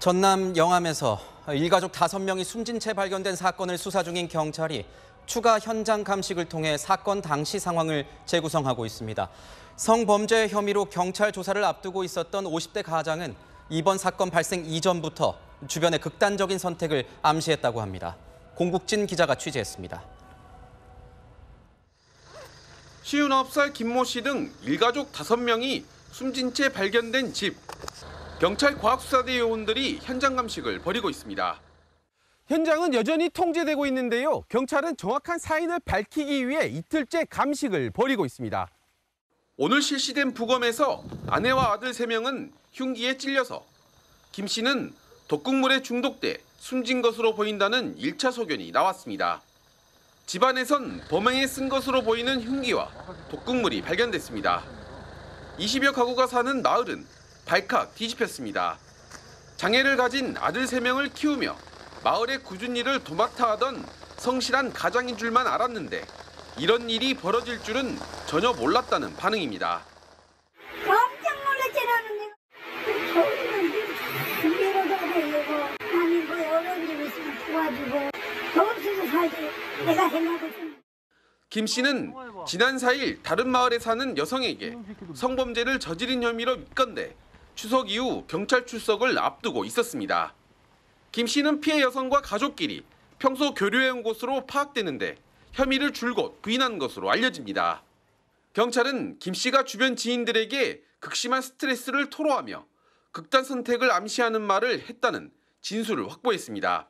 전남 영암에서 일가족 5명이 숨진 채 발견된 사건을 수사 중인 경찰이 추가 현장 감식을 통해 사건 당시 상황을 재구성하고 있습니다. 성범죄 혐의로 경찰 조사를 앞두고 있었던 50대 가장은 이번 사건 발생 이전부터 주변의 극단적인 선택을 암시했다고 합니다. 공국진 기자가 취재했습니다. 59살 김모 씨 등 일가족 5명이 숨진 채 발견된 집. 경찰 과학수사대 요원들이 현장 감식을 벌이고 있습니다. 현장은 여전히 통제되고 있는데요. 경찰은 정확한 사인을 밝히기 위해 이틀째 감식을 벌이고 있습니다. 오늘 실시된 부검에서 아내와 아들 3명은 흉기에 찔려서, 김 씨는 독극물에 중독돼 숨진 것으로 보인다는 1차 소견이 나왔습니다. 집안에선 범행에 쓴 것으로 보이는 흉기와 독극물이 발견됐습니다. 20여 가구가 사는 마을은 발칵 뒤집혔습니다. 장애를 가진 아들 3명을 키우며 마을의 꾸준 일을 도맡아 하던 성실한 가장인 줄만 알았는데 이런 일이 벌어질 줄은 전혀 몰랐다는 반응입니다. 깜짝 놀랐잖아. 아니 뭐 어려운 일 있으면 도와주고 도움주고 살지 내가 생각했지. 김 씨는 지난 4일 다른 마을에 사는 여성에게 성범죄를 저지른 혐의로 입건돼 추석 이후 경찰 출석을 앞두고 있었습니다. 김 씨는 피해 여성과 가족끼리 평소 교류해온 곳으로 파악되는데 혐의를 줄곧 부인한 것으로 알려집니다. 경찰은 김 씨가 주변 지인들에게 극심한 스트레스를 토로하며 극단 선택을 암시하는 말을 했다는 진술을 확보했습니다.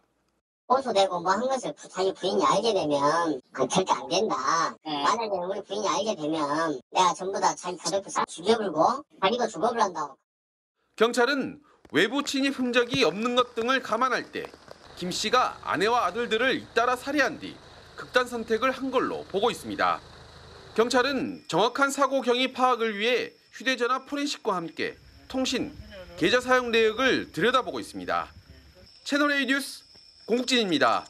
호소되고 뭐 한 것을 자기 부인이 알게 되면 절대 안 된다. 만약에 우리 부인이 알게 되면 내가 전부 다 자기 가족들 싹 죽여불고 자기도 죽어불 한다고. 경찰은 외부 침입 흔적이 없는 것 등을 감안할 때 김 씨가 아내와 아들들을 잇따라 살해한 뒤 극단 선택을 한 걸로 보고 있습니다. 경찰은 정확한 사고 경위 파악을 위해 휴대전화 포렌식과 함께 통신, 계좌 사용 내역을 들여다보고 있습니다. 채널A 뉴스 공국진입니다.